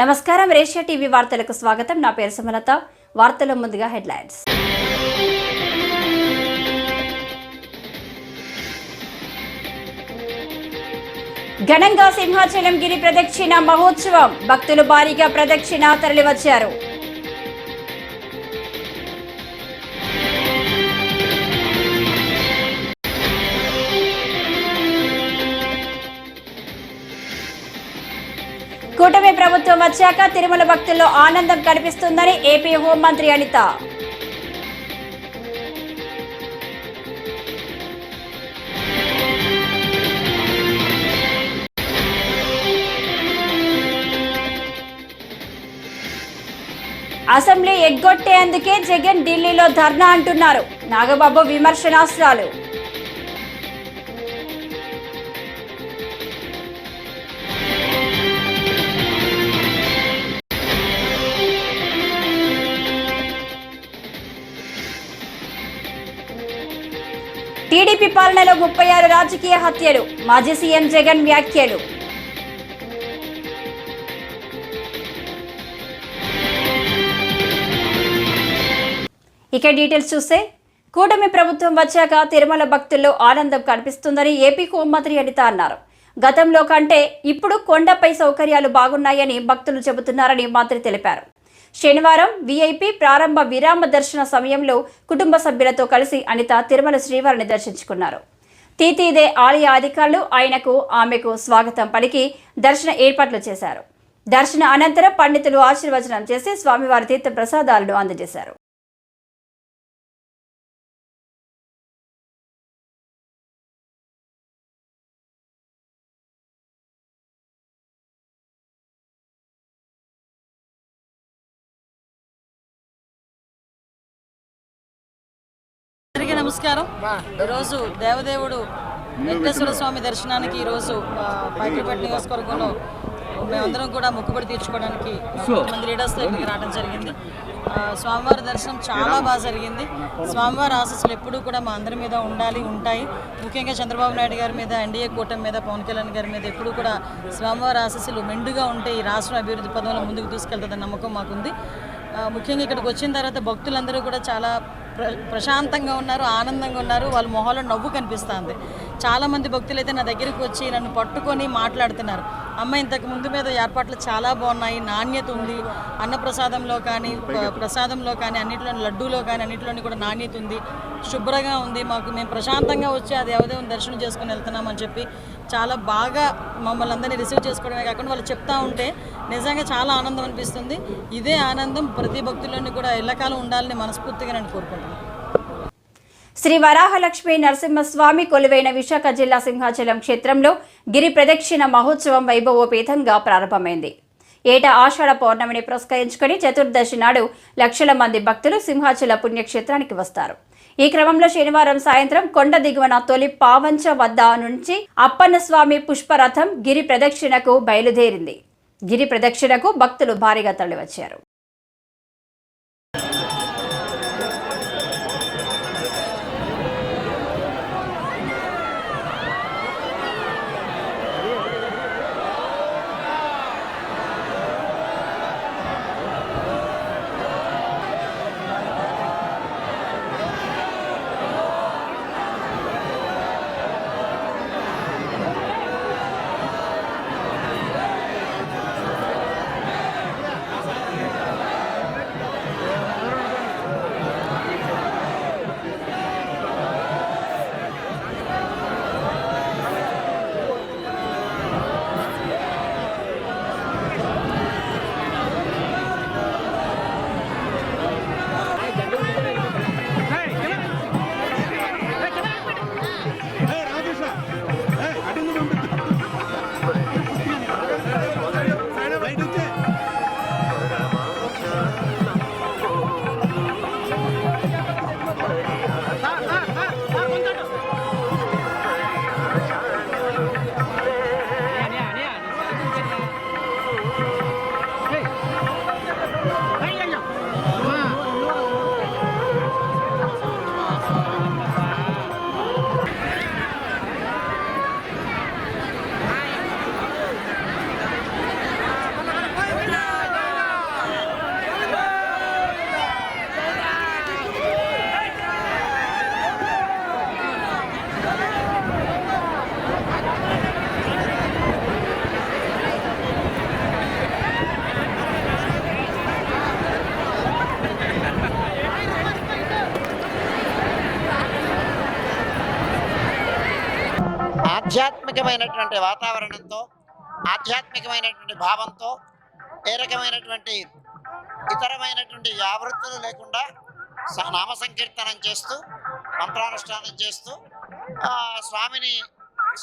నమస్కారం Asia TV వార్తలకు స్వాగతం. నా పేరు సుమలత. వార్తల ముందుగా హెడ్లైన్స్. ఘనంగా సింహాచలం గిరి ప్రదక్షిణ మహోత్సవం. భక్తులు భారీగా ప్రదక్షిణ తరలివచ్చారు. కూటమి ప్రభుత్వం వచ్చాక తిరుమల భక్తుల్లో ఆనందం కనిపిస్తుందని ఏపీ హోంమంత్రి అనిత. అసెంబ్లీ ఎగ్గొట్టేందుకే జగన్ ఢిల్లీలో ధర్నా అంటున్నారు. నాగబాబు విమర్శనాస్త్రాలు. టీడీపీ పాలనలో 36 రాజకీయ హత్యలు. మాజీ సీఎం జగన్ వ్యాఖ్యలు. ఇక డీటెయిల్స్ చూస్తే, కూటమి ప్రభుత్వం వచ్చాక తిరుమల భక్తుల్లో ఆనందం కనిపిస్తుందని ఏపీ హోంమంత్రి అనిత అన్నారు. గతంలో కంటే ఇప్పుడు కొండపై సౌకర్యాలు బాగున్నాయని భక్తులు చెబుతున్నారని మంత్రి తెలిపారు. శనివారం వీఐపీ ప్రారంభ విరామ దర్శన సమయంలో కుటుంబ సభ్యులతో కలిసి అనిత తిరుమల శ్రీవారిని దర్శించుకున్నారు. తీతీదే ఆలయ అధికారులు ఆమెకు స్వాగతం పలికి దర్శన ఏర్పాట్లు చేశారు. దర్శన అనంతరం పండితులు ఆశీర్వచనం చేసి స్వామివారి తీర్థ ప్రసాదాలను అందజేశారు. నమస్కారం. ఈరోజు దేవదేవుడు వెంకటేశ్వర స్వామి దర్శనానికి ఈరోజు పైకిపేట నియోజకవర్గంలో మేమందరం కూడా మొక్కుబడి తీర్చుకోవడానికి కొంతమంది లీడర్స్తో ఇక్కడికి రావడం జరిగింది. స్వామివారి దర్శనం చాలా బాగా జరిగింది. స్వామివారి ఆశీస్సులు ఎప్పుడూ కూడా మా అందరి మీద ఉంటాయి. ముఖ్యంగా చంద్రబాబు నాయుడు గారి మీద, ఎన్డీఏ కూటమి మీద, పవన్ కళ్యాణ్ గారి మీద ఎప్పుడూ కూడా స్వామివారి ఆశీస్సులు మెండుగా ఉంటే ఈ రాష్ట్రం అభివృద్ధి పదంలో ముందుకు తీసుకెళ్తుందన్న నమ్మకం మాకుంది. ముఖ్యంగా ఇక్కడికి వచ్చిన తర్వాత భక్తులందరూ కూడా చాలా ప్రశాంతంగా ఉన్నారు, ఆనందంగా ఉన్నారు. వాళ్ళ మొహాల్లో నవ్వు కనిపిస్తుంది. చాలామంది భక్తులు అయితే నా దగ్గరికి వచ్చి నన్ను పట్టుకొని మాట్లాడుతున్నారు. అమ్మ, ఇంతకు ముందు మీద ఏర్పాట్లు చాలా బాగున్నాయి, నాణ్యత ఉంది, అన్నప్రసాదంలో కానీ ప్రసాదంలో కానీ అన్నింటిలో, లడ్డూలో కానీ అన్నింటిలోని కూడా నాణ్యత ఉంది, శుభ్రంగా ఉంది. మేము ప్రశాంతంగా వచ్చి అది దేవదేవుని దర్శనం చేసుకుని వెళ్తున్నామని చెప్పి చాలా బాగా మమ్మల్ని అందరినీ రిసీవ్ చేసుకోవడమే కాకుండా వాళ్ళు చెప్తా ఉంటే నిజంగా చాలా ఆనందం అనిపిస్తుంది. ఇదే ఆనందం ప్రతి భక్తుల్లోని కూడా ఎల్లకాలం ఉండాలని మనస్ఫూర్తిగా నేను కోరుకుంటున్నాను. శ్రీ వరాహలక్ష్మి నరసింహస్వామి కొలువైన విశాఖ జిల్లా సింహాచలం క్షేత్రంలో గిరి ప్రదక్షిణ మహోత్సవం వైభవోపేతంగా ప్రారంభమైంది. ఏటా ఆషాఢ పౌర్ణమిని పురస్కరించుకుని చతుర్దశి నాడు లక్షల మంది భక్తులు సింహాచల పుణ్యక్షేత్రానికి వస్తారు. ఈ క్రమంలో శనివారం సాయంత్రం కొండ దిగువన తొలి పావంచ వద్ద నుంచి అప్పన్నస్వామి పుష్పరథం గిరి ప్రదక్షిణకు బయలుదేరింది. గిరి ప్రదక్షిణకు భక్తులు భారీగా తరలివచ్చారు. ఆధ్యాత్మికమైనటువంటి వాతావరణంతో, ఆధ్యాత్మికమైనటువంటి భావంతో, ఏ రకమైనటువంటి ఇతరమైనటువంటి వ్యావృత్తులు లేకుండా నామ సంకీర్తనం చేస్తూ, మంత్రానుష్ఠానం చేస్తూ, స్వామిని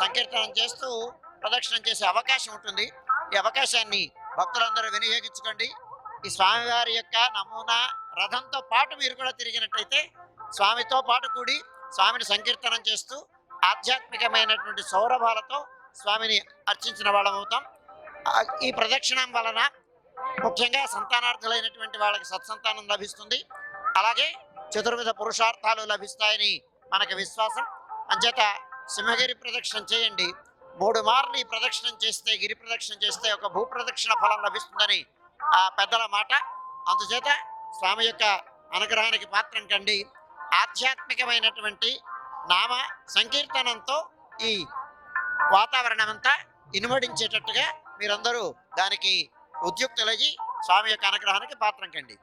సంకీర్తనం చేస్తూ ప్రదక్షిణం చేసే అవకాశం ఉంటుంది. ఈ అవకాశాన్ని భక్తులందరూ వినియోగించుకోండి. ఈ స్వామివారి యొక్క నమూనా రథంతో పాటు మీరు కూడా తిరిగినట్టయితే స్వామితో పాటు కూడి స్వామిని సంకీర్తనం చేస్తూ ఆధ్యాత్మికమైనటువంటి సౌరభాలతో స్వామిని అర్చించిన వాళ్ళం అవుతాం. ఈ ప్రదక్షిణం వలన ముఖ్యంగా సంతానార్థులైనటువంటి వాళ్ళకి సత్సంతానం లభిస్తుంది. అలాగే చతుర్విధ పురుషార్థాలు లభిస్తాయని మనకు విశ్వాసం. అంచేత సింహగిరి ప్రదక్షిణం చేయండి. 3 మార్లు ఈ ప్రదక్షిణం చేస్తే, గిరి ప్రదక్షిణం చేస్తే ఒక భూ ప్రదక్షిణ ఫలం లభిస్తుందని పెద్దల మాట. అందుచేత స్వామి యొక్క అనుగ్రహానికి పాత్రం కండి. ఆధ్యాత్మికమైనటువంటి నామ సంకీర్తనంతో ఈ వాతావరణం అంతా ఇనుమడించేటట్టుగా మీరందరూ దానికి ఉద్యుక్తులయ్యి స్వామి యొక్క అనుగ్రహానికి పాత్రం కండి.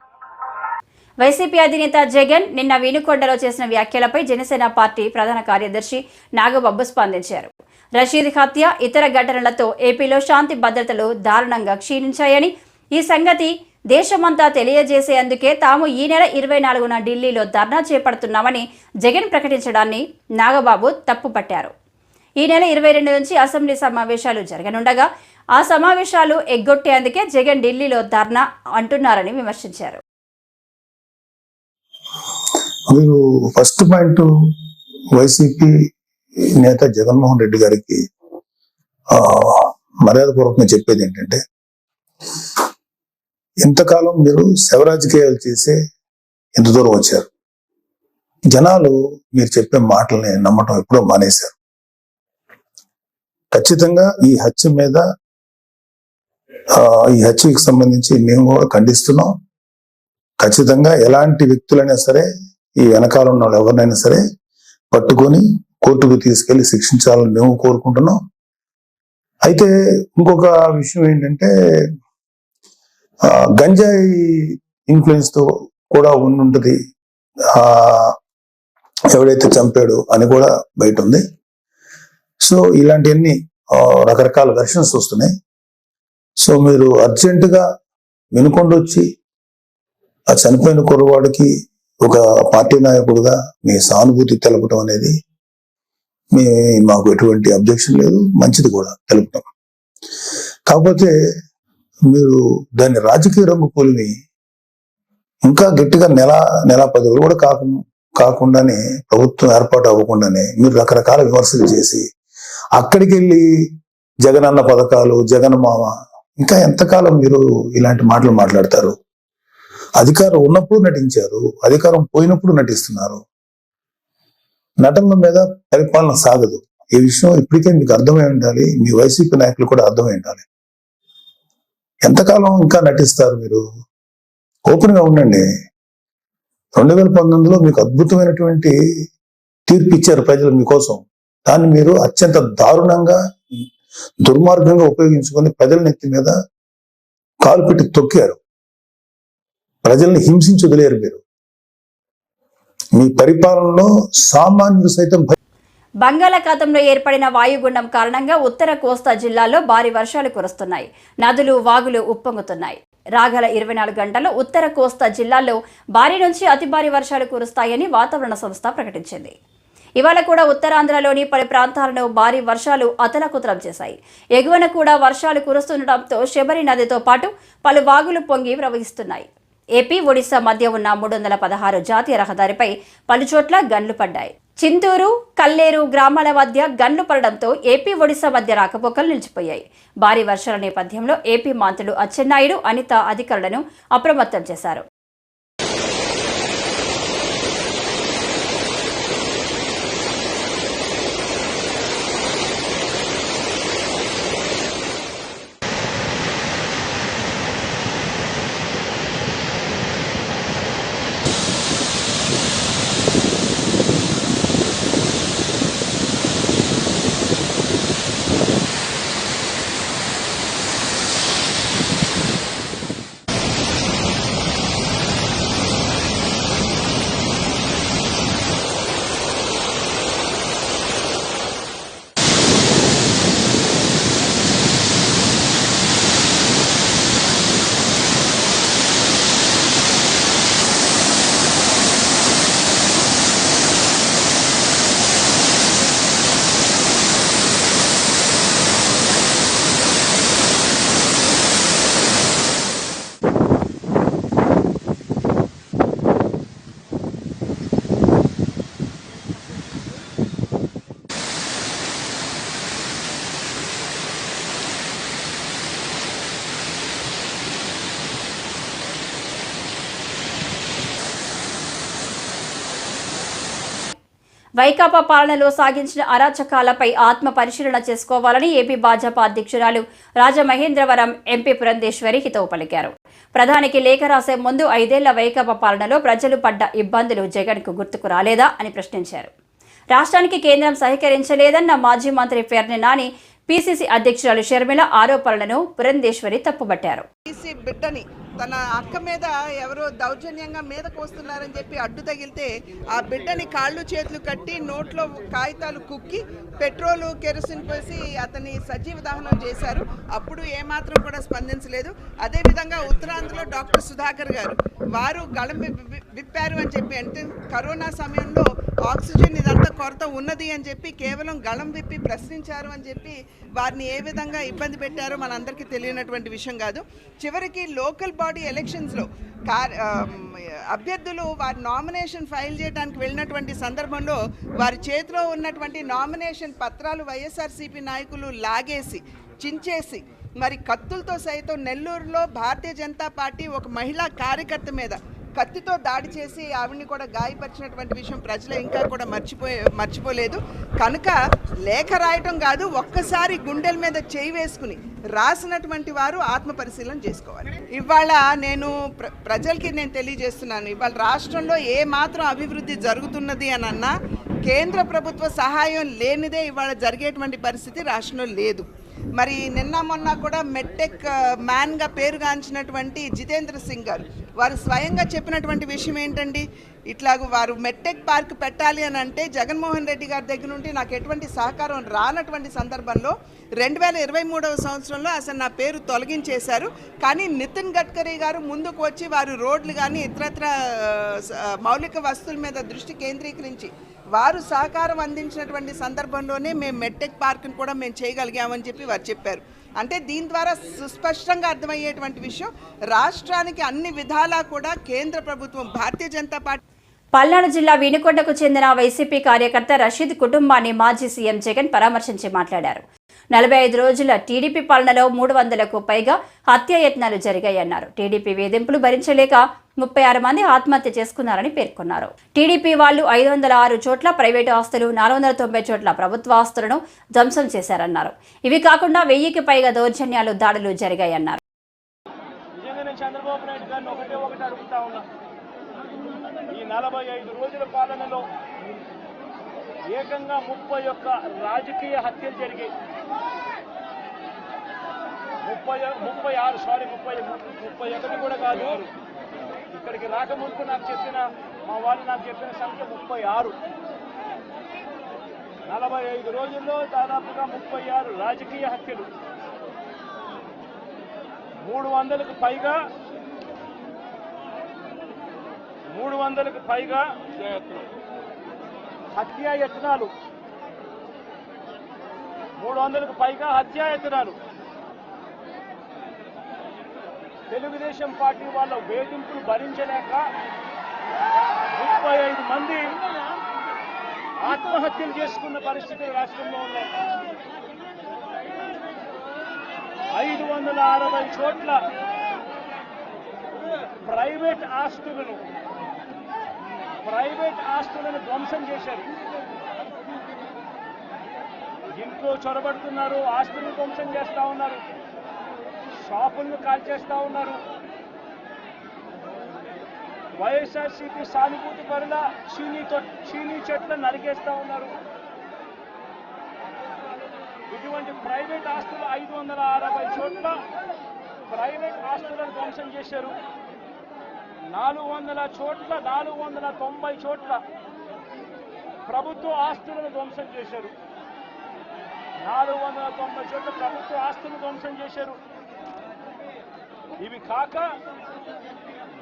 వైసీపీ అధినేత జగన్ నిన్న వినుకొండలో చేసిన వ్యాఖ్యలపై జనసేన పార్టీ ప్రధాన కార్యదర్శి నాగబాబు స్పందించారు. రషీద్ హత్య, ఇతర ఘటనలతో ఏపీలో శాంతి భద్రతలు దారుణంగా క్షీణించాయని, ఈ సంగతి దేశమంతా తెలియజేసేందుకే తాము ఈ నెల 24న ఢిల్లీలో ధర్నా చేపడుతున్నామని జగన్ ప్రకటించడాన్ని నాగబాబు తప్పుపట్టారు. ఈ నెల 22 నుంచి అసెంబ్లీ సమావేశాలు జరగనుండగా ఆ సమావేశాలు ఎగ్గొట్టేందుకే జగన్ ఢిల్లీలో ధర్నా అంటున్నారని విమర్శించారు. మీరు ఫస్ట్ పాయింట్, వైసీపీ నేత జగన్మోహన్ రెడ్డి గారికి మర్యాదపూర్వకంగా చెప్పేది ఏంటంటే, ఇంతకాలం మీరు శవరాజకీయాలు చేసే ఎంత దూరం వచ్చారు. జనాలు మీరు చెప్పే మాటల్ని నమ్మటం ఎప్పుడో మానేశారు. ఖచ్చితంగా ఈ హత్యకి సంబంధించి మేము కూడా ఖండిస్తున్నాం. ఖచ్చితంగా ఎలాంటి వ్యక్తులైనా సరే, ఈ వెనకాల ఉన్న వాళ్ళు ఎవరినైనా సరే పట్టుకొని కోర్టుకు తీసుకెళ్లి శిక్షించాలని మేము కోరుకుంటున్నాం. అయితే ఇంకొక విషయం ఏంటంటే, గంజాయి ఇన్ఫ్లుయెన్స్ తో కూడా ఉండుంటది ఎవడైతే చంపాడు అని కూడా బయట ఉంది. సో ఇలాంటివన్నీ రకరకాల వెర్షన్స్ వస్తున్నాయి. సో మీరు అర్జెంటుగా వినుకొండొచ్చి ఆ చనిపోయిన కుర్రవాడికి ఒక పార్టీ నాయకుడుగా మీ సానుభూతి తెలపడం అనేది మాకు ఎటువంటి అబ్జెక్షన్ లేదు, మంచిది కూడా తెలుపుతాం. కాకపోతే మీరు దాన్ని రాజకీయ రంగు కొలిమి ఇంకా గట్టిగా నెల 10 రోజులు కూడా కాకుండానే, ప్రభుత్వం ఏర్పాటు అవ్వకుండానే మీరు రకరకాల విమర్శలు చేసి అక్కడికి వెళ్ళి జగనన్న పథకాలు, జగన్ మామ, ఇంకా ఎంతకాలం మీరు ఇలాంటి మాటలు మాట్లాడతారు? అధికారం ఉన్నప్పుడు నటించారు, అధికారం పోయినప్పుడు నటిస్తున్నారు. నటనల మీద పరిపాలన సాగదు. ఈ విషయం ఇప్పటికే మీకు అర్థమై ఉండాలి, మీ వైసీపీ నాయకులు కూడా అర్థమై ఉండాలి. ఎంతకాలం ఇంకా నటిస్తారు మీరు? ఓపెన్ గా ఉండండి. 2019లో మీకు అద్భుతమైనటువంటి తీర్పు ఇచ్చారు ప్రజలు మీకోసం. దాన్ని మీరు అత్యంత దారుణంగా, దుర్మార్గంగా ఉపయోగించుకొని ప్రజల నెత్తి మీద కాలు పెట్టి తొక్కారు. ప్రజల్ని హింసించి వదిలేరు మీరు. మీ పరిపాలనలో సామాన్యులు సైతం బంగాళాఖాతంలో ఏర్పడిన వాయుగుండం కారణంగా ఉత్తర కోస్తా జిల్లాల్లో భారీ వర్షాలు కురుస్తున్నాయి. నదులు, వాగులు ఉప్పొంగుతున్నాయి. రాగల 24 గంటల్లో ఉత్తర కోస్తా జిల్లాల్లో భారీ నుంచి అతి భారీ వర్షాలు కురుస్తాయని వాతావరణ సంస్థ ప్రకటించింది. ఇవాళ కూడా ఉత్తరాంధ్రలోని పలు ప్రాంతాలను భారీ వర్షాలు అతలాకుతలం చేశాయి. ఎగువన కూడా వర్షాలు కురుస్తుండటంతో శబరి నదితో పాటు పలు వాగులు పొంగి ప్రవహిస్తున్నాయి. ఏపీ, ఒడిశా మధ్య ఉన్న 316 జాతీయ రహదారిపై పలుచోట్ల గన్లు పడ్డాయి. చింతూరు, కల్లేరు గ్రామాల మధ్య గన్లు పడడంతో ఏపీ, ఒడిశా మధ్య రాకపోకలు నిలిచిపోయాయి. భారీ వర్షాల నేపథ్యంలో ఏపీ మంత్రులు అచ్చెన్నాయుడు, అనిత అధికారులను అప్రమత్తం చేశారు. వైకాపా పాలనలో సాగించిన అరాచకాలపై ఆత్మ పరిశీలన చేసుకోవాలని ఏపీ భాజపా అధ్యక్షురాలు రాజమహేంద్రవరం ఎంపీ పురంధేశ్వరి హితవు పలికారు. ప్రధానికి లేఖ రాసే ముందు 5 ఏళ్ల వైకాపా పాలనలో ప్రజలు పడ్డ ఇబ్బందులు జగన్కు గుర్తుకు రాలేదా అని ప్రశ్నించారు. రాష్ట్రానికి కేంద్రం సహకరించలేదన్న మాజీ మంత్రి ఫెర్ని నాని పీసీసీ అధ్యక్షురాలు షర్మిల ఆరోపణలను పురంధేశ్వరి తప్పుబట్టారు. బిడ్డని తన అక్క మీద ఎవరో దౌర్జన్యంగా మీదకు వస్తున్నారని చెప్పి అడ్డు తగిలితే ఆ బిడ్డని కాళ్ళు చేతులు కట్టి నోట్లో కాగితాలు కుక్కి పెట్రోలు కెరసిన్ పోసి అతన్ని సజీవ దహనం చేశారు. అప్పుడు ఏమాత్రం కూడా స్పందించలేదు. అదేవిధంగా ఉత్తరాంధ్రలో డాక్టర్ సుధాకర్ గారు వారు గళం విప్పారు అని చెప్పి, అంటే కరోనా సమయంలో ఆక్సిజన్ ఇదంతా కొరత ఉన్నది అని చెప్పి కేవలం గళం విప్పి ప్రశ్నించారు అని చెప్పి వారిని ఏ విధంగా ఇబ్బంది పెట్టారో మనందరికీ తెలియనటువంటి విషయం కాదు. చివరికి లోకల్ బాడీ ఎలక్షన్స్లో అభ్యర్థులు వారి నామినేషన్ ఫైల్ చేయడానికి వెళ్ళినటువంటి సందర్భంలో వారి చేతిలో ఉన్నటువంటి నామినేషన్ పత్రాలు వైఎస్ఆర్సీపీ నాయకులు లాగేసి చించేసి మరి కత్తులతో సైతం నెల్లూరులో భారతీయ జనతా పార్టీ ఒక మహిళా కార్యకర్త మీద కత్తితో దాడి చేసి ఆవిడ్ని కూడా గాయపరిచినటువంటి విషయం ప్రజలు ఇంకా కూడా మర్చిపోలేదు. కనుక లేఖ రాయటం కాదు, ఒక్కసారి గుండెల మీద చేయి వేసుకుని రాసినటువంటి వారు ఆత్మ పరిశీలన చేసుకోవాలి. ఇవాళ నేను ప్రజలకి తెలియజేస్తున్నాను, ఇవాళ రాష్ట్రంలో ఏ మాత్రం అభివృద్ధి జరుగుతున్నది అని అన్నా కేంద్ర ప్రభుత్వ సహాయం లేనిదే ఇవాళ జరిగేటువంటి పరిస్థితి రాష్ట్రంలో లేదు. మరి నిన్న మొన్న కూడా మెట్టెక్ మ్యాన్గా పేరుగాంచినటువంటి జితేంద్ర సింగ్ గారు వారు స్వయంగా చెప్పినటువంటి విషయం ఏంటండి, ఇట్లాగ వారు మెట్టెక్ పార్క్ పెట్టాలి అని అంటే జగన్మోహన్ రెడ్డి గారి దగ్గర నుండి నాకు ఎటువంటి సహకారం రానటువంటి సందర్భంలో 2023వ సంవత్సరంలో అసలు నా పేరు తొలగించేశారు. కానీ నితిన్ గడ్కరీ గారు ముందుకు వచ్చి వారు రోడ్లు కానీ ఇతరత్ర మౌలిక వస్తువుల మీద దృష్టి కేంద్రీకరించి వారు సహకారం అందించినటువంటి సందర్భంలోనే మేము మెట్టెక్ పార్క్ని కూడా మేము చేయగలిగామని చెప్పి వారు చెప్పారు. అంటే దీని ద్వారా సుస్పష్టంగా అర్థమయ్యేటువంటి విషయం, రాష్ట్రానికి అన్ని విధాలా కూడా కేంద్ర ప్రభుత్వం భారతీయ జనతా పార్టీ. పల్నాడు జిల్లా వినుకొండకు చెందిన వైసీపీ కార్యకర్త రషీద్ కుటుంబాన్ని మాజీ సీఎం జగన్ పరామర్శించి మాట్లాడారు. 45 రోజుల టీడీపీ పాలనలో 300కు పైగా హత్యాయత్నాలు జరిగాయన్నారు. టీడీపీ వేధింపులు భరించలేక 36 మంది ఆత్మహత్య చేసుకున్నారని పేర్కొన్నారు. టీడీపీ వాళ్ళు 506 చోట్ల ప్రైవేటు ఆస్తులు, 490 చోట్ల ప్రభుత్వ ఆస్తులను ధ్వంసం చేశారన్నారు. ఇవి కాకుండా 1000కి పైగా దౌర్జన్యాలు, దాడులు జరిగాయన్నారు. ఈ 45 రోజుల పాలనలో ఏకంగా 31 రాజకీయ హత్యలు జరిగాయి. 31 కూడా కాదు, ఇక్కడికి రాకముందు మా వాళ్ళు నాకు చెప్పిన సంఖ్య 36. 45 రోజుల్లో దాదాపుగా 36 రాజకీయ హత్యలు, 300కు పైగా హత్యాయత్నాలు, 300కు పైగా హత్యాయత్నాలు. తెలుగుదేశం పార్టీ వాళ్ళ వేధింపులు భరించలేక 35 మంది ఆత్మహత్యలు చేసుకున్న పరిస్థితులు రాష్ట్రంలో ఉన్నాయి. 560 చోట్ల ప్రైవేట్ ఆస్తులను ధ్వంసం చేశారు. ఇంట్లో చొరబడుతున్నారు, ఆస్తులను ధ్వంసం చేస్తూ ఉన్నారు, షాపులను కాల్చేస్తూ ఉన్నారు. వైఎస్ఆర్సీపీ సానుభూతి పరుల చీనీ చెట్లను నరికేస్తూ ఉన్నారు. ఇటువంటి ప్రైవేట్ ఆస్తులు 560 చోట్ల ప్రైవేట్ ఆస్తులను ధ్వంసం చేశారు. 490 చోట్ల ప్రభుత్వ ఆస్తులను ధ్వంసం చేశారు. 490 చోట్ల ప్రభుత్వ ఆస్తులను ధ్వంసం చేశారు. ఇవి కాక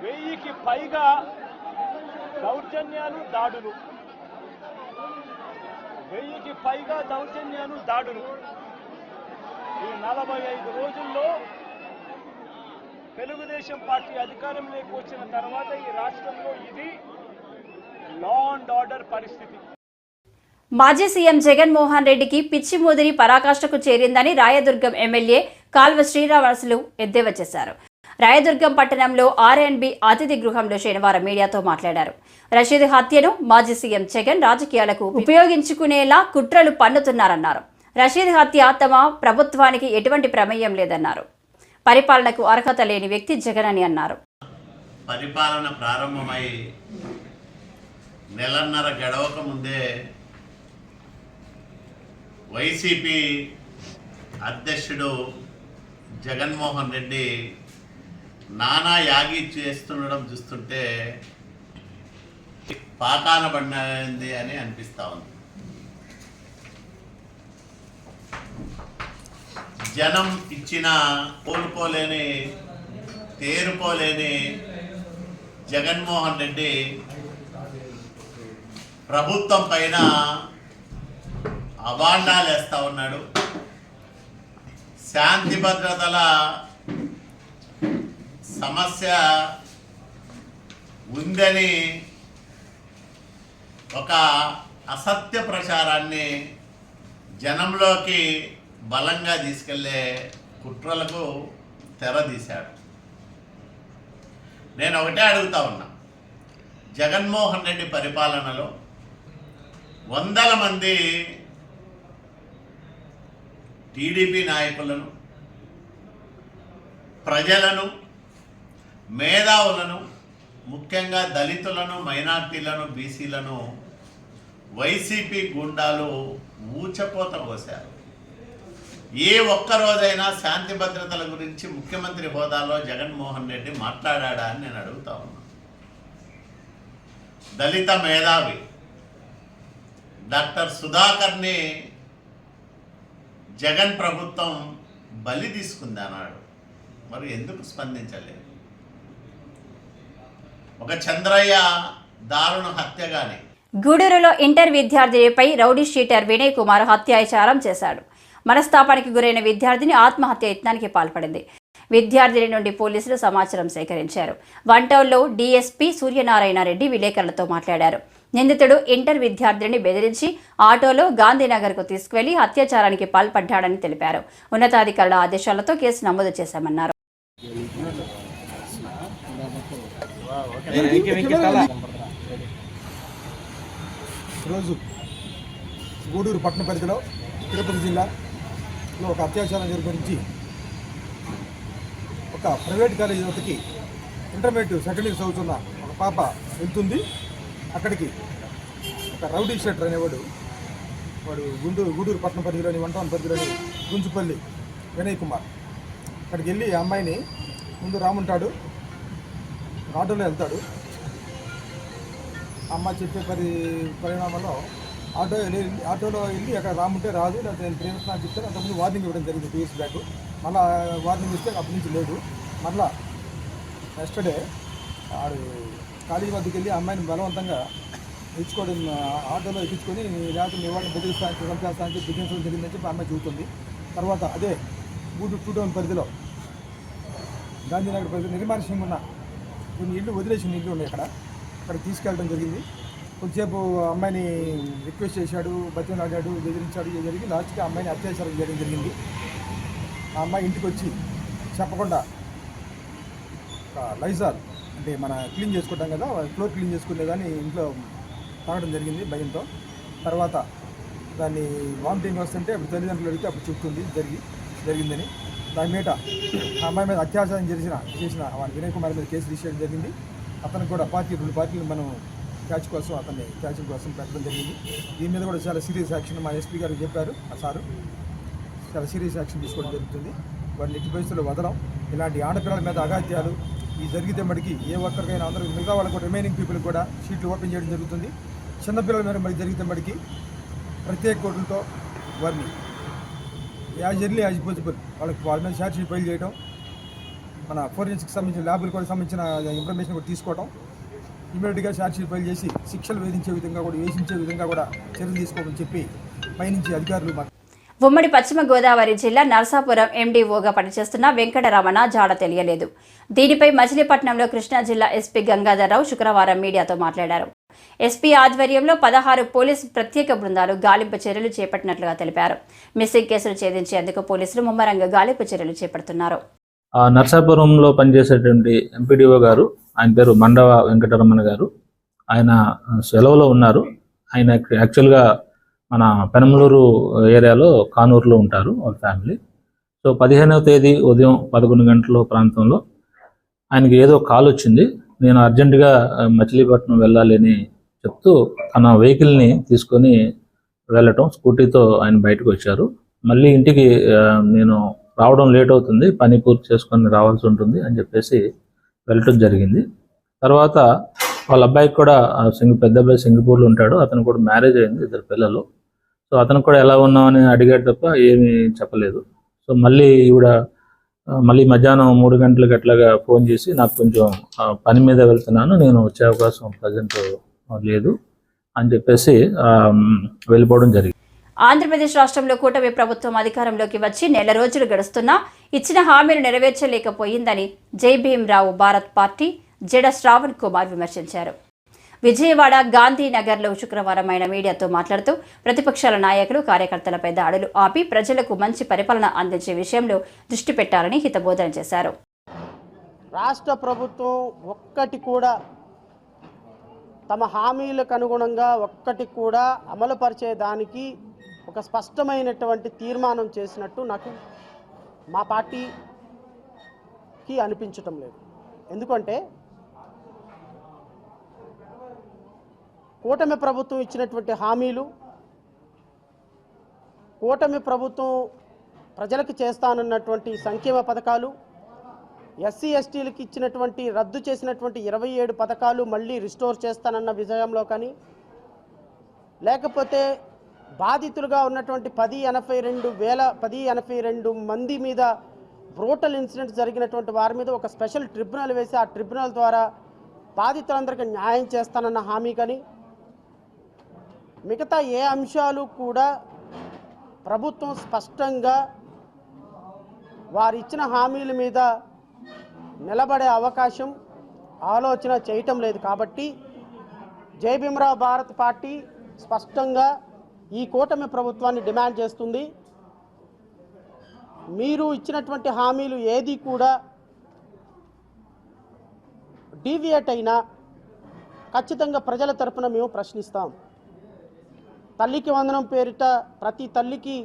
1000కి పైగా దౌర్జన్యాలు, దాడులు. 1000కి పైగా దాడులు. ఈ 45 రోజుల్లో తెలుగుదేశం పార్టీ అధికారంలోకి వచ్చిన తర్వాత ఈ రాష్ట్రంలో ఇది లా అండ్ ఆర్డర్ పరిస్థితి. మాజీ సీఎం జగన్మోహన్ రెడ్డికి పిచ్చి ముదిరి పరాకాష్ఠకు చేరిందని రాయదుర్గం ఎమ్మెల్యే కాల్వ శ్రీనివాసులు ఎద్దేవా చేశారు. రాయదుర్గం పట్టణంలో ఆర్ఎన్బి అతిథి గృహంలో శనివారం మీడియాతో మాట్లాడారు. రషీద్ హత్యను మాజీ సీఎం జగన్ రాజకీయాలకు ఉపయోగించుకునేలా కుట్రలు పన్నుతున్నారన్నారు. రషీద్ హత్య తమ ప్రభుత్వానికి ఎటువంటి ప్రమేయం లేదన్నారు. పరిపాలనకు అర్హత లేని వ్యక్తి జగన్ అని అన్నారు. పరిపాలన ప్రారంభమై నెలన్నర గడవక ముందే వైసీపీ అధ్యక్షుడు జగన్మోహన్ రెడ్డి నానా యాగి చేస్తుండడం చూస్తుంటే పాకాన పడినది అని అనిపిస్తూ ఉంది. జనం ఇచ్చిన కోలుకోలేని తేరుకోలేని జగన్మోహన్ రెడ్డి ప్రభుత్వం పైన అభాండాలు వేస్తూ ఉన్నాడు. శాంతి భద్రతల సమస్య ఉందని ఒక అసత్య ప్రచారాన్ని జనంలోకి బలంగా తీసుకెళ్లే కుట్రలకు తెరదీశాడు. నేను ఒకటే అడుగుతా ఉన్నా, జగన్మోహన్ రెడ్డి పరిపాలనలో వందల మంది టీడీపీ నాయకులను, ప్రజలను, మేధావులను, ముఖ్యంగా దళితులను, మైనార్టీలను, బీసీలను వైసీపీ గుండాలు ఊచకోత కోశారు. ఏ ఒక్కరోజైనా శాంతి భద్రతల గురించి ముఖ్యమంత్రి హోదాలో జగన్మోహన్ రెడ్డి మాట్లాడా అని నేను అడుగుతా ఉన్నా. దళిత మేధావి డాక్టర్ సుధాకర్ని జగన్ ప్రభుత్వం బలి తీసుకుంది అన్నాడు. మరి ఎందుకు స్పందించలేదు? ఒక చంద్రయ్య దారుణ హత్య కానీ. గూడూరులో ఇంటర్ విద్యార్థినిపై రౌడీ షీటర్ వినయ్ కుమార్ హత్యాచారం చేశాడు. మనస్తాపానికి గురైన విద్యార్థిని ఆత్మహత్య యత్నానికి పాల్పడింది. విద్యార్థిని నుండి పోలీసులు సమాచారం సేకరించారు. వంటౌల్లో డీఎస్పీ సూర్యనారాయణ రెడ్డి విలేకరులతో మాట్లాడారు. నిందితుడు ఇంటర్ విద్యార్థిని బెదిరించి ఆటోలో గాంధీనగర్కు తీసుకువెళ్లి అత్యాచారానికి పాల్పడ్డాడని తెలిపారు. ఉన్నతాధికారుల ఆదేశాలతో కేసు నమోదు చేశామన్నారు. ఈరోజు గూడూరు పట్టణ పరిధిలో తిరుపతి జిల్లాలో ఒక అత్యాచారం గురించి ఒక ప్రైవేట్ కాలేజీ యువతకి ఇంటర్మీడియట్ సెకండ్ ఇయర్ చదువుతున్న ఒక పాప వెళ్తుంది. అక్కడికి ఒక రౌడీ షీటర్ అనేవాడు వాడు గూడూరు పట్టణ పరిధిలోని వంటవన్ పరిధిలోని గుంజుపల్లి వినయ్ కుమార్ అక్కడికి వెళ్ళి ఆ అమ్మాయిని ముందు రాముంటాడు, ఆటోలో వెళ్తాడు. అమ్మ చెప్పే పరిణామంలో ఆటోలో వెళ్ళి అక్కడ రాముంటే రాదు, లేకపోతే నేను ప్రేమిస్తున్నాను చెప్తాను. అంతకుముందు వార్నింగ్ ఇవ్వడం జరిగింది 2 years బ్యాక్. మళ్ళీ వార్నింగ్ ఇస్తే అప్పటి నుంచి లేదు. మళ్ళీ నెక్స్ట్డే ఆడు కాలేజీ వద్దకు వెళ్ళి అమ్మాయిని బలవంతంగా ఎక్కించుకోవడం, ఆటోలో ఎక్కించుకొని లేకపోతే మీ వాళ్ళని బెదిరిస్తానికి చంపేస్తానికి బిజినెస్ జరిగిందని చెప్పి అమ్మాయి చూస్తుంది. తర్వాత అదే గూడూరు 2 టౌన్ పరిధిలో గాంధీనగర్ పరిధిలో నిర్మానుష్యంగా ఉన్న కొన్ని ఇళ్ళు వదిలేసిన ఇళ్ళు ఉన్నాయి. అక్కడికి తీసుకెళ్ళడం జరిగింది. కొంచెంసేపు అమ్మాయిని రిక్వెస్ట్ చేశాడు, బతిమలాడాడు, బెదిరించాడు. ఇది జరిగి లాస్ట్గా అమ్మాయిని అత్యాచారం చేయడం జరిగింది. ఆ అమ్మాయి ఇంటికి వచ్చి చెప్పకుండా లైజాల్ అంటే మన క్లీన్ చేసుకుంటాం కదా, ఫ్లోర్ క్లీన్ చేసుకునే దాన్ని ఇంట్లో తాగడం జరిగింది భయంతో. తర్వాత దాన్ని వామిటింగ్ వస్తుంటే అప్పుడు తల్లిదండ్రులు అడిగితే అప్పుడు చెప్తుంది జరిగిందని. దాని మీద ఆ అమ్మాయి మీద అత్యాచారం చేసిన వినయ్ కుమార్ మీద కేసు రిజిస్టర్ చేయడం జరిగింది. అతనికి కూడా 2 పార్టీలు మనం క్యాచింగ్ కోసం పెట్టడం జరిగింది. దీని మీద కూడా చాలా సీరియస్ యాక్షన్ మా ఎస్పీ గారు చెప్పారు. ఆ సారు చాలా సీరియస్ యాక్షన్ తీసుకోవడం జరుగుతుంది. వారిని ఎట్టి పరిస్థితుల్లో వదలం. ఇలాంటి ఆడపిల్లల మీద అగాత్యాలు ఈ జరిగితే మటుకి ఏ ఒక్కరికైనా అందరూ మిగతా వాళ్ళకు రిమైనింగ్ పీపుల్ కూడా షీట్లు ఓపెన్ చేయడం జరుగుతుంది. చిన్నపిల్లల మీద మరి జరిగితే మటుకి ప్రత్యేక కోర్టులతో వారిని యాజ్ ఎర్లీ యాజ్ పాసిబుల్ వాళ్ళ మీద ఛార్జ్ షీట్ ఫైల్ చేయడం, మన ఫోరెన్సిక్ సంబంధించిన ల్యాబులకు కూడా సంబంధించిన ఇన్ఫర్మేషన్ కూడా తీసుకోవడం, ఇమీడియట్గా ఛార్జ్ షీట్ ఫైల్ చేసి శిక్షలు వేధించే విధంగా కూడా చర్యలు తీసుకోమని చెప్పి పైనుంచి అధికారులు. ఉమ్మడి పశ్చిమ గోదావరి జిల్లా నరసాపురం ఎండీఓగా పనిచేస్తున్న వెంకటరమణ జాడ తెలియలేదు. దీనిపై మచిలీపట్నంలో కృష్ణా జిల్లా ఎస్పీ గంగాధర్రావు శుక్రవారం మీడియాతో మాట్లాడారు. ఎస్పీ ఆధ్వర్యంలో 16 పోలీసు ప్రత్యేక బృందాలు గాలింపు చర్యలు చేపట్టినట్లుగా తెలిపారు. మిస్సింగ్ కేసులు ఛేదించేందుకు పోలీసులు ముమ్మరంగా గాలింపు చర్యలు చేపడుతున్నారు. ఆ నర్సాపురంలో పనిచేసేటువంటి ఎంపీడీఓ గారు, ఆయన పేరు మండవ వెంకటరమణ గారు, ఆయన సెలవులో ఉన్నారు. ఆయన యాక్చువల్గా మన పెనమలూరు ఏరియాలో కానూరులో ఉంటారు వాళ్ళ ఫ్యామిలీ. సో 15వ తేదీ ఉదయం 11 గంటల ప్రాంతంలో ఆయనకి ఏదో కాల్ వచ్చింది. నేను అర్జెంటుగా మచిలీపట్నం వెళ్ళాలి అని చెప్తూ తన వెహికల్ని తీసుకొని వెళ్ళటం, స్కూటీతో ఆయన బయటకు వచ్చారు. మళ్ళీ ఇంటికి నేను రావడం లేట్ అవుతుంది, పని పూర్తి చేసుకొని రావాల్సి ఉంటుంది అని చెప్పేసి వెళ్ళటం జరిగింది. తర్వాత వాళ్ళ అబ్బాయికి కూడా పెద్ద అబ్బాయి సింగపూర్లో ఉంటాడు, అతను కూడా మ్యారేజ్ అయింది, 2 పిల్లలు. సో అతను కూడా ఎలా ఉన్నామని అడిగాడు తప్ప ఏమీ చెప్పలేదు. సో మళ్ళీ ఈవిడ మళ్ళీ మధ్యాహ్నం 3 గంటలకు అట్లాగా ఫోన్ చేసి నాకు కొంచెం పని మీద వెళ్తున్నాను, నేను వచ్చే అవకాశం ప్రజెంట్ లేదు అని చెప్పేసి వెళ్ళిపోవడం జరిగింది. ఆంధ్రప్రదేశ్ రాష్ట్రంలో కూటమి ప్రభుత్వం అధికారంలోకి వచ్చి నెల రోజులు గడుస్తున్నా ఇచ్చిన హామీలు నెరవేర్చలేకపోయిందని జై భీమ్రావు భారత్ పార్టీ జడ శ్రావణ్ కుమార్ విమర్శించారు. విజయవాడ గాంధీనగర్లో శుక్రవారం ఆయన మీడియాతో మాట్లాడుతూ ప్రతిపక్షాల నాయకులు కార్యకర్తలపై దాడులు ఆపి ప్రజలకు మంచి పరిపాలన అందించే విషయంలో దృష్టి పెట్టాలని హితబోధన చేశారు. రాష్ట్ర ప్రభుత్వం ఒక్కటి కూడా తమ హామీలకు అనుగుణంగా ఒక్కటి కూడా అమలుపరిచేదానికి ఒక స్పష్టమైనటువంటి తీర్మానం చేసినట్టు నాకు మా పార్టీకి అనిపించటం లేదు. ఎందుకంటే కూటమి ప్రభుత్వం ఇచ్చినటువంటి హామీలు, కూటమి ప్రభుత్వం ప్రజలకు చేస్తానన్నటువంటి సంక్షేమ పథకాలు, ఎస్సీ ఎస్టీలకు ఇచ్చినటువంటి రద్దు చేసినటువంటి 27 పథకాలు మళ్ళీ రిస్టోర్ చేస్తానన్న విషయంలో కానీ, లేకపోతే బాధితులుగా ఉన్నటువంటి 1082 మంది మీద బ్రూటల్ ఇన్సిడెంట్ జరిగినటువంటి వారి మీద ఒక స్పెషల్ ట్రిబ్యునల్ వేసి ఆ ట్రిబ్యునల్ ద్వారా బాధితులందరికీ న్యాయం చేస్తానన్న హామీ కానీ, మిగతా ఏ అంశాలు కూడా ప్రభుత్వం స్పష్టంగా వారు ఇచ్చిన హామీల మీద నిలబడే అవకాశం ఆలోచన చేయటం లేదు. కాబట్టి జై భీమ్రావు భారత్ పార్టీ స్పష్టంగా ఈ కూటమి ప్రభుత్వాన్ని డిమాండ్ చేస్తుంది. మీరు ఇచ్చినటువంటి హామీలు ఏది కూడా డీవియేట్ అయినా ఖచ్చితంగా ప్రజల తరపున మేము ప్రశ్నిస్తాం. తల్లికి వందనం పేరిట ప్రతి తల్లికి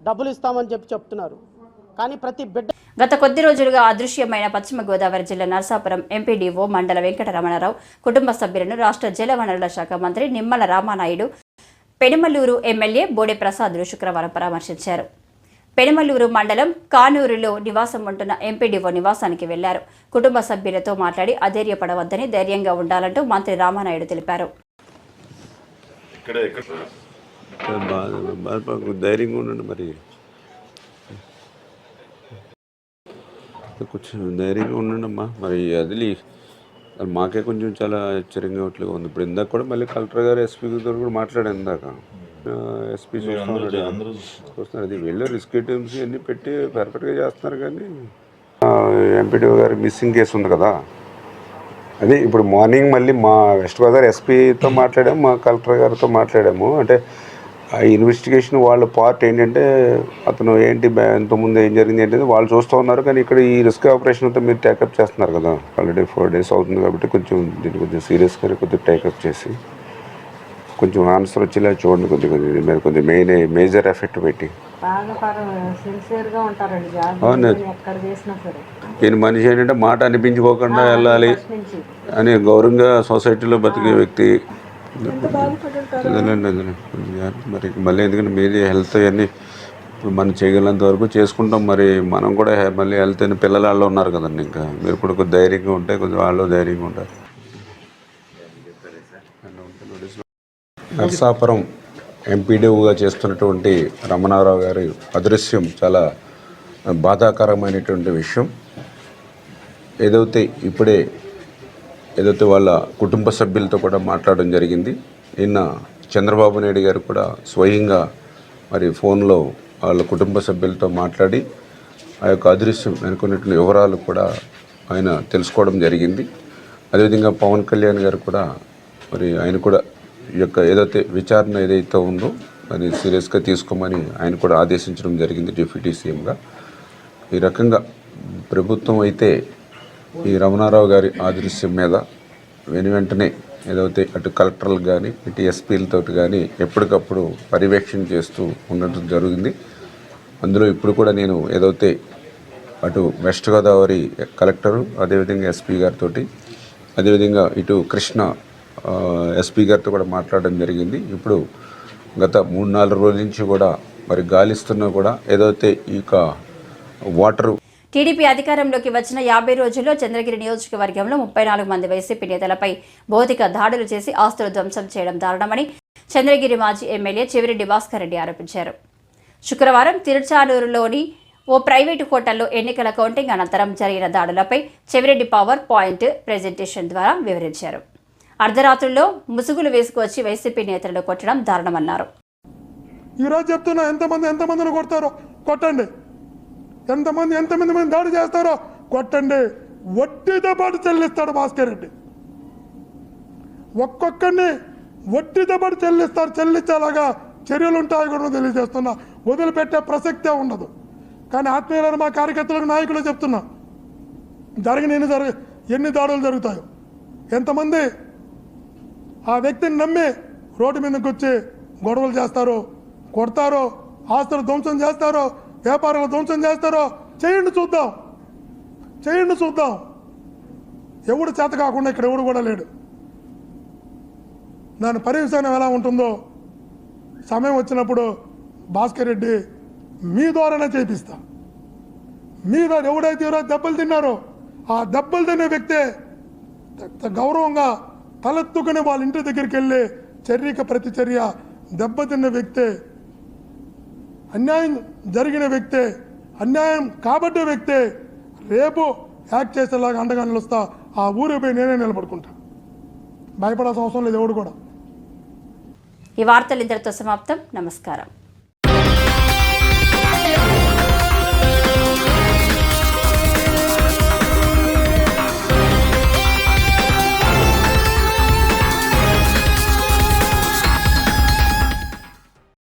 డబ్బులు ఇస్తామని చెప్తున్నారు, కానీ ప్రతి బిడ్డ. గత కొద్ది రోజులుగా అదృశ్యమైన పశ్చిమ గోదావరి జిల్లా నరసాపురం ఎంపీడీఓ మండల వెంకటరమణారావు కుటుంబ సభ్యులను రాష్ట్ర జలవనరుల శాఖ మంత్రి నిమ్మల రామానాయుడు, పెనమలూరు ఎమ్మెల్యే బోడే ప్రసాద్లు శుక్రవారం పరామర్శించారు. పెనమలూరు మండలం కానూరులో నివాసం ఉంటున్న ఎంపీడీఓ నివాసానికి వెళ్లారు. కుటుంబ సభ్యులతో మాట్లాడి అధైర్యపడవద్దని, ధైర్యంగా ఉండాలంటూ మంత్రి రామానాయుడు తెలిపారు. ధైర్యంగా ఉండండి, మరి కొంచెం ధైర్యంగా ఉండండి అమ్మా. మరి అది మాకే కొంచెం చాలా ఆశ్చర్యంగా ఉంది. ఇప్పుడు ఇందాక కూడా మళ్ళీ కలెక్టర్ గారు ఎస్పీ గారు కూడా మాట్లాడారు. ఇందాక ఎస్పీ చూస్తున్నారు, అది వెళ్ళి రిస్క్ ఐటమ్స్ అన్నీ పెట్టి పర్ఫెక్ట్గా చేస్తున్నారు. కానీ ఎంపీడీఓ గారు మిస్సింగ్ కేసు ఉంది కదా, అదే ఇప్పుడు మార్నింగ్ మళ్ళీ మా వెస్ట్ గోదావరి ఎస్పీతో మాట్లాడాము, మా కలెక్టర్ గారితో మాట్లాడాము. అంటే ఆ ఇన్వెస్టిగేషన్ వాళ్ళ పార్ట్ ఏంటంటే అతను ఏంటి ఇంతకుముందు ఏం జరిగింది ఏంటంటే వాళ్ళు చూస్తూ ఉన్నారు. కానీ ఇక్కడ ఈ రిస్క్ ఆపరేషన్ అంతా మీరు టేకప్ చేస్తున్నారు కదా, ఆల్రెడీ 4 days అవుతుంది. కాబట్టి కొంచెం దీన్ని కొంచెం సీరియస్గా కొద్దిగా టేకప్ చేసి కొంచెం ఆన్సర్ వచ్చేలా చూడండి. కొద్దిగా మీరు కొద్దిగా మేజర్ ఎఫెక్ట్ పెట్టి ఈయన మనిషి ఏంటంటే మాట అనిపించుకోకుండా వెళ్ళాలి అని గౌరవంగా సొసైటీలో బతికే వ్యక్తి. మరి మళ్ళీ ఎందుకంటే మీది హెల్త్ అవన్నీ ఇప్పుడు మనం చేయగలంత వరకు చేసుకుంటాం. మరి మనం కూడా మళ్ళీ హెల్త్ అని పిల్లల వాళ్ళు ఉన్నారు కదండి, ఇంకా మీరు కూడా కొద్దిగా ధైర్యంగా ఉంటే కొంచెం వాళ్ళు ధైర్యంగా ఉంటారు. నరసాపురం ఎంపీడీఓగా చేస్తున్నటువంటి రమణారావు గారి అదృశ్యం చాలా బాధాకరమైనటువంటి విషయం. ఏదైతే వాళ్ళ కుటుంబ సభ్యులతో కూడా మాట్లాడడం జరిగింది. నిన్న చంద్రబాబు నాయుడు గారు కూడా స్వయంగా మరి ఫోన్లో వాళ్ళ కుటుంబ సభ్యులతో మాట్లాడి ఆ యొక్క అదృశ్యం వెనుకున్నటువంటి వివరాలు కూడా ఆయన తెలుసుకోవడం జరిగింది. అదేవిధంగా పవన్ కళ్యాణ్ గారు కూడా మరి ఆయన కూడా ఈ యొక్క ఏదైతే విచారణ ఏదైతే ఉందో అది సీరియస్గా తీసుకోమని ఆయన కూడా ఆదేశించడం జరిగింది డిప్యూటీ సీఎంగా. ఈ రకంగా ప్రభుత్వం అయితే ఈ రమణారావు గారి ఆదృశ్యం మీద వెంటనే ఏదైతే అటు కలెక్టర్లకు కానీ ఇటు ఎస్పీలతో కానీ ఎప్పటికప్పుడు పర్యవేక్షణ చేస్తూ ఉండటం జరిగింది. అందులో ఇప్పుడు కూడా నేను ఏదైతే అటు వెస్ట్ గోదావరి కలెక్టరు, అదేవిధంగా ఎస్పీ గారితో, అదేవిధంగా ఇటు కృష్ణ ఎస్పీ గారితో కూడా మాట్లాడడం జరిగింది. ఇప్పుడు గత 3-4 రోజుల నుంచి కూడా మరి గాలిస్తున్నా కూడా ఏదైతే ఈ వాటరు టీడీపీ అధికారంలోకి వచ్చిన 50 రోజుల్లో చంద్రగిరి నియోజకవర్గంలో 34 మంది వైసీపీ నేతలపై భౌతిక దాడులు చేసి ఆస్తులు ధ్వంసం చేయడం దారుణమని చంద్రగిరి మాజీ ఎమ్మెల్యే చెవిరెడ్డి భాస్కర్ రెడ్డి ఆరోపించారు. శుక్రవారం తిరుచానూరులోని ఓ ప్రైవేటు హోటల్లో ఎన్నికల కౌంటింగ్ అనంతరం జరిగిన దాడులపై చెవిరెడ్డి పవర్ పాయింట్ ప్రెజెంటేషన్ ద్వారా వివరించారు. అర్ధరాత్రుల్లో ముసుగులు వేసుకువచ్చి వైసీపీ నేతలను కొట్టడం దారుణమన్నారు. ఈరోజు చెప్తున్నా, ఎంతమందిని కొడతారో కొట్టండి, ఎంతమంది దాడి చేస్తారో కొట్టండి. వడ్డీతో పాటు చెల్లిస్తాడు భాస్కర్ రెడ్డి. ఒక్కొక్కరిని వడ్డీతో పాటు చెల్లించేలాగా చర్యలు ఉంటాయి కూడా తెలియజేస్తున్నా. వదిలిపెట్టే ప్రసక్తే ఉండదు. కానీ ఆత్మీయులను మా కార్యకర్తలకు నాయకులు చెప్తున్నా, ఎన్ని దాడులు జరుగుతాయో, ఎంతమంది ఆ వ్యక్తిని నమ్మి రోడ్డు మీదకి వచ్చి గొడవలు చేస్తారో, కొడతారో, ఆస్తులు ధ్వంసం చేస్తారో, వ్యాపారాలు ధ్వంసం చేస్తారో చేయండి చూద్దాం. ఎవడు చేత కాకుండా ఇక్కడ ఎవడు కూడా లేడు. దాని పర్యవసానం ఎలా ఉంటుందో సమయం వచ్చినప్పుడు భాస్కర్ రెడ్డి మీ ద్వారానే చేపిస్తా. మీ ద్వారా ఎవడైతే ఈరోజు దెబ్బలు తిన్నారో ఆ దెబ్బలు తినే వ్యక్తే గౌరవంగా తలెత్తుకుని వాళ్ళ ఇంటి దగ్గరికి వెళ్ళి చర్యక ప్రతిచర్య, దెబ్బతిన్న వ్యక్తే, అన్యాయం జరిగిన వ్యక్తే, అన్యాయం కాబట్టే వ్యక్తే రేపు యాక్ట్ చేసేలాగా అండగా నిలుస్తా. ఆ ఊరిపై నేనే నిలబడుకుంటా. భయపడాల్సిన అవసరం లేదు ఎవడు కూడా. ఈ వార్తలు ఇంతటితో సమాప్తం. నమస్కారం.